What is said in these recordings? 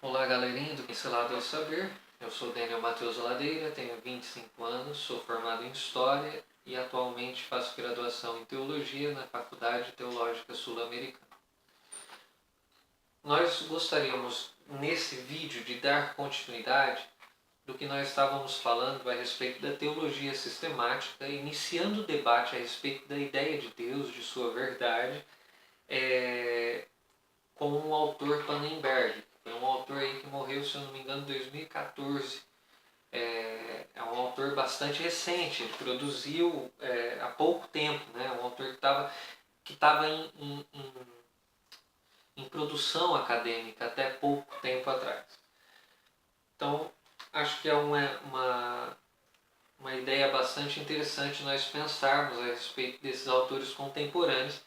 Olá, galerinha do Pincelado ao Saber. Eu sou Daniel Matheus Ladeira, tenho 25 anos, sou formado em História e atualmente faço graduação em Teologia na Faculdade Teológica Sul-Americana. Nós gostaríamos, nesse vídeo, de dar continuidade do que nós estávamos falando a respeito da teologia sistemática, iniciando o debate a respeito da ideia de Deus, de sua verdade, com o autor Pannenberg. Foi um autor aí que morreu, se eu não me engano, em 2014. É um autor bastante recente, ele produziu há pouco tempo, né? Um autor que estava em produção acadêmica até pouco tempo atrás. Então, acho que é uma ideia bastante interessante nós pensarmos a respeito desses autores contemporâneos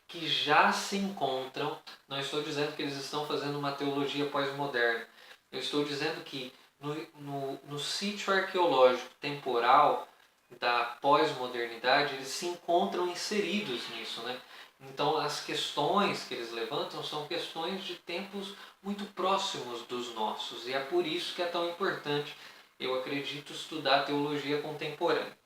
que já se encontram. Não estou dizendo que eles estão fazendo uma teologia pós-moderna. Eu estou dizendo que no sítio arqueológico temporal da pós-modernidade, eles se encontram inseridos nisso, né? Então, as questões que eles levantam são questões de tempos muito próximos dos nossos, e é por isso que é tão importante, eu acredito, estudar teologia contemporânea.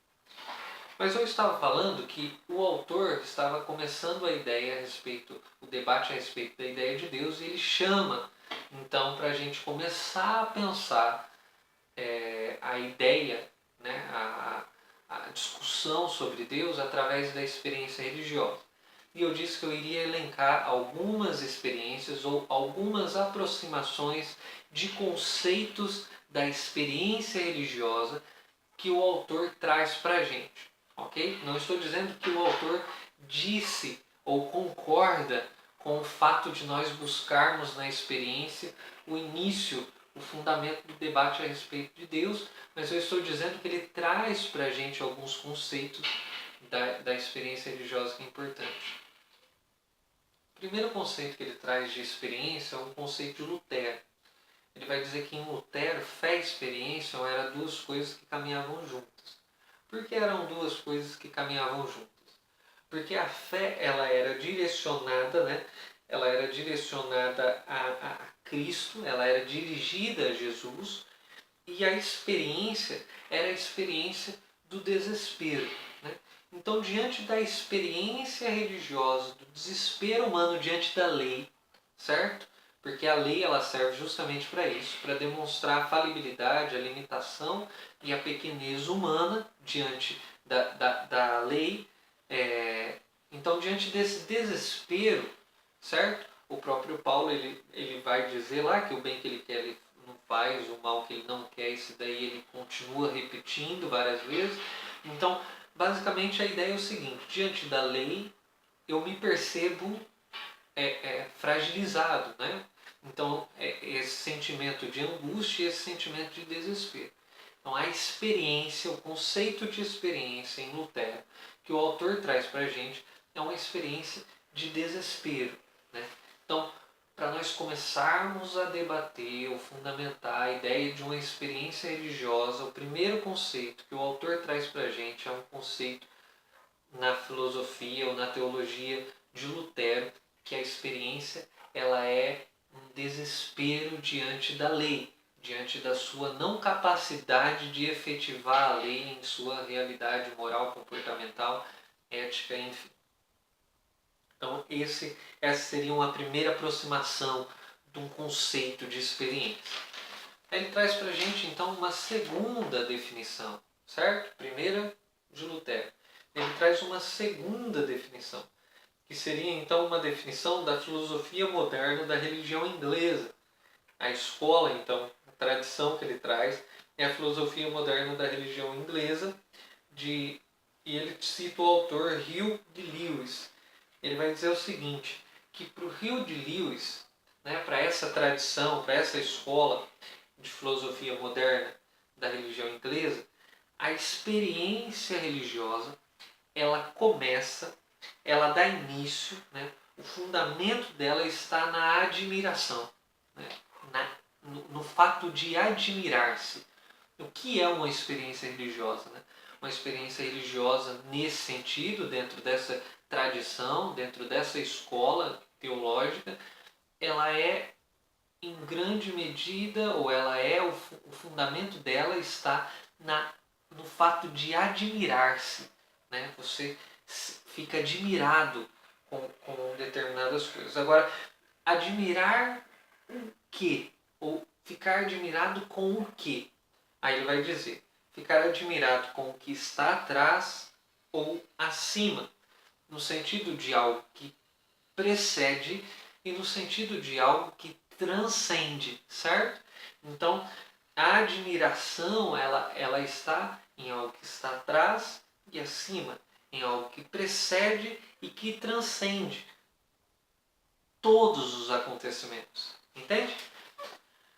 Mas eu estava falando que o autor estava começando o debate a respeito da ideia de Deus, e ele chama, então, para a gente começar a pensar a ideia, né, a discussão sobre Deus através da experiência religiosa. E eu disse que eu iria elencar algumas experiências ou algumas aproximações de conceitos da experiência religiosa que o autor traz para a gente. Ok? Não estou dizendo que o autor disse ou concorda com o fato de nós buscarmos na experiência o início, o fundamento do debate a respeito de Deus, mas eu estou dizendo que ele traz para a gente alguns conceitos da experiência religiosa que é importante. O primeiro conceito que ele traz de experiência é o conceito de Lutero. Ele vai dizer que em Lutero, fé e experiência eram duas coisas que caminhavam juntas. Por que eram duas coisas que caminhavam juntas? Porque a fé ela era direcionada, né? Ela era direcionada a Cristo, ela era dirigida a Jesus, e a experiência era a experiência do desespero. Né? Então, diante da experiência religiosa, do desespero humano diante da lei, certo? Porque a lei ela serve justamente para isso, para demonstrar a falibilidade, a limitação e a pequenez humana diante da lei. Então, diante desse desespero, certo? O próprio Paulo ele vai dizer lá que o bem que ele quer ele não faz, o mal que ele não quer, isso daí ele continua repetindo várias vezes. Então, basicamente a ideia é o seguinte: diante da lei, eu me percebo fragilizado, né? Então, esse sentimento de angústia e esse sentimento de desespero. Então, a experiência, o conceito de experiência em Lutero, que o autor traz para a gente, é uma experiência de desespero. Né? Então, para nós começarmos a debater ou fundamentar a ideia de uma experiência religiosa, o primeiro conceito que o autor traz para a gente é um conceito na filosofia ou na teologia de Lutero, que a experiência ela é um desespero diante da lei, diante da sua não capacidade de efetivar a lei em sua realidade moral, comportamental, ética, enfim. Então, essa seria uma primeira aproximação de um conceito de experiência. Ele traz para a gente, então, uma segunda definição, certo? Primeira de Lutero. Ele traz uma segunda definição, que seria, então, uma definição da filosofia moderna da religião inglesa. A escola, então, a tradição que ele traz é a filosofia moderna da religião inglesa, e ele cita o autor Hugh de Lewis. Ele vai dizer o seguinte, que para o Hugh de Lewis, né, para essa tradição, para essa escola de filosofia moderna da religião inglesa, a experiência religiosa, ela dá início, né, o fundamento dela está na admiração, né, no fato de admirar-se. O que é uma experiência religiosa? Né? Uma experiência religiosa nesse sentido, dentro dessa tradição, dentro dessa escola teológica, ela é em grande medida, ou ela é, o fundamento dela está no fato de admirar-se. Né? Você fica admirado com determinadas coisas. Agora, admirar o quê? Ou ficar admirado com o quê? Aí ele vai dizer, ficar admirado com o que está atrás ou acima, no sentido de algo que precede e no sentido de algo que transcende, certo? Então, a admiração, ela está em algo que está atrás e acima, em algo que precede e que transcende todos os acontecimentos. Entende?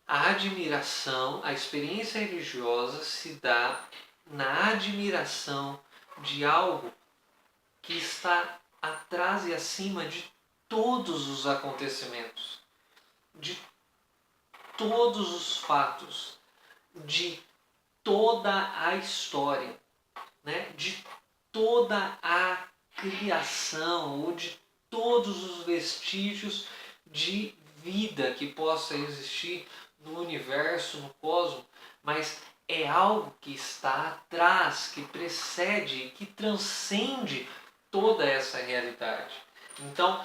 A admiração, a experiência religiosa se dá na admiração de algo que está atrás e acima de todos os acontecimentos, de todos os fatos, de toda a história, né? De toda a criação ou de todos os vestígios de vida que possa existir no universo, no cosmos, mas é algo que está atrás, que precede, que transcende toda essa realidade. Então,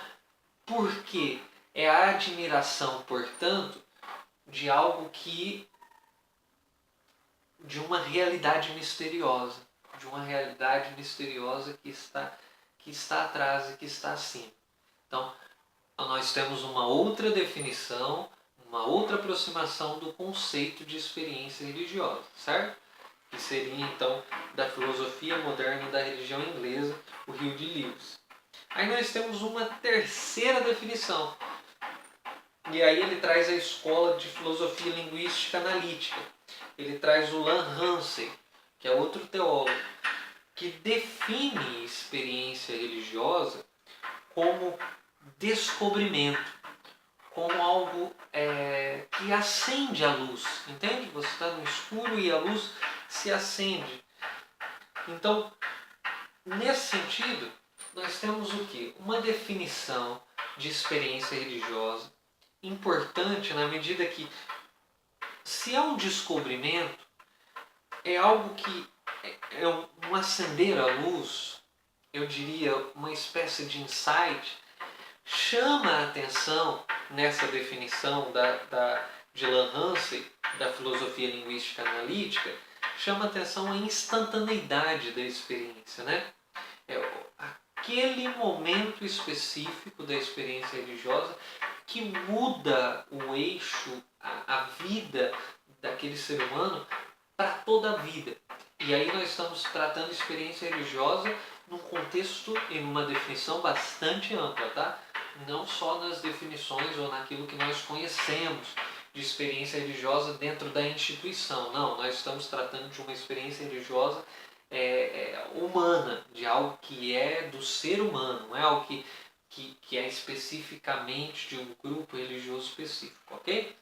por quê? É a admiração, portanto, de algo de uma realidade misteriosa, que está atrás e que está acima. Então, nós temos uma outra definição, uma outra aproximação do conceito de experiência religiosa, certo? Que seria, então, da filosofia moderna da religião inglesa, o Hugh de Lewis. Aí nós temos uma terceira definição, e aí ele traz a escola de filosofia linguística analítica. Ele traz o Lan Hansen, que é outro teólogo, que define experiência religiosa como descobrimento, como algo que acende a luz, entende? Você está no escuro e a luz se acende. Então, nesse sentido, nós temos o quê? Uma definição de experiência religiosa importante na medida que, se é um descobrimento, é algo que é um acender a luz, eu diria uma espécie de insight, chama a atenção nessa definição de Lan Hansen, da filosofia linguística analítica, chama a atenção a instantaneidade da experiência, né? Aquele momento específico da experiência religiosa que muda o eixo, a vida daquele ser humano para toda a vida. E aí nós estamos tratando experiência religiosa num contexto e numa definição bastante ampla, tá? Não só nas definições ou naquilo que nós conhecemos de experiência religiosa dentro da instituição. Não, nós estamos tratando de uma experiência religiosa humana, de algo que é do ser humano, não é algo que é especificamente de um grupo religioso específico, ok?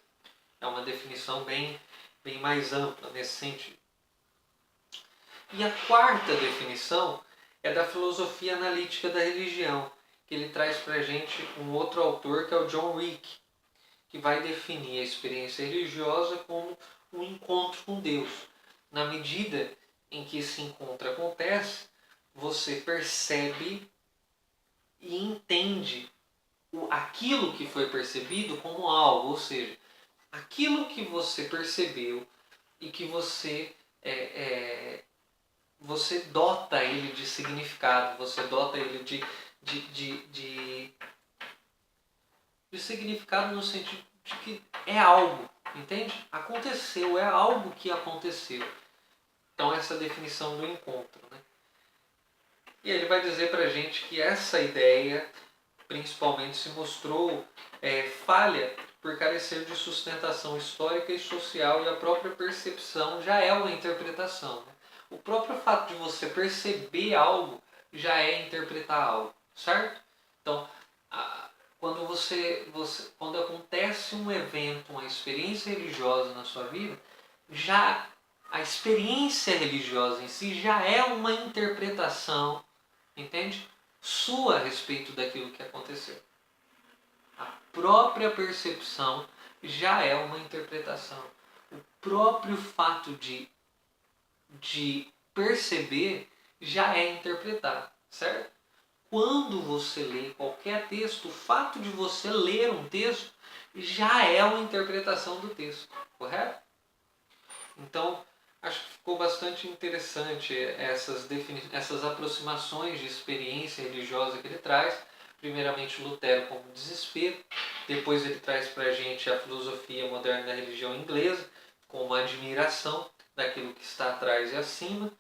É uma definição bem mais ampla nesse sentido. E a quarta definição é da filosofia analítica da religião, que ele traz para a gente um outro autor, que é o John Wick, que vai definir a experiência religiosa como um encontro com Deus. Na medida em que esse encontro acontece, você percebe e entende aquilo que foi percebido como algo, ou seja, aquilo que você percebeu e que você você dota ele de significado, você dota ele de significado no sentido de que é algo, entende? Aconteceu, é algo que aconteceu. Então essa é a definição do encontro, né? E ele vai dizer pra gente que essa ideia principalmente se mostrou falha por carecer de sustentação histórica e social, e a própria percepção já é uma interpretação, né? O próprio fato de você perceber algo já é interpretar algo, certo? Então, quando quando acontece um evento, uma experiência religiosa na sua vida, já a experiência religiosa em si já é uma interpretação, entende? Sua a respeito daquilo que aconteceu. A própria percepção já é uma interpretação. O próprio fato de perceber já é interpretar, certo? Quando você lê qualquer texto, o fato de você ler um texto já é uma interpretação do texto, correto? Então, acho que ficou bastante interessante essas aproximações de experiência religiosa que ele traz. Primeiramente, Lutero como desespero, depois ele traz para a gente a filosofia moderna da religião inglesa, com uma admiração daquilo que está atrás e acima.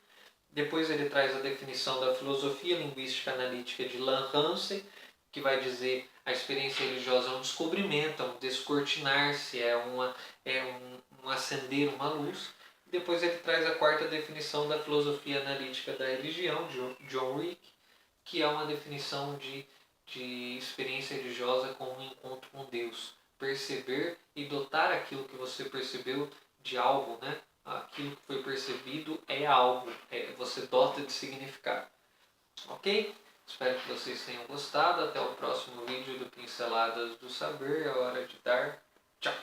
Depois ele traz a definição da filosofia linguística analítica de Lan Hansen, que vai dizer a experiência religiosa é um descobrimento, é um descortinar-se, um acender uma luz. Depois ele traz a quarta definição da filosofia analítica da religião, de John Wick, que é uma definição de experiência religiosa como um encontro com Deus. Perceber e dotar aquilo que você percebeu de algo, né? Aquilo que foi percebido é algo, você dota de significado. Ok? Espero que vocês tenham gostado. Até o próximo vídeo do Pinceladas do Saber. É hora de dar tchau!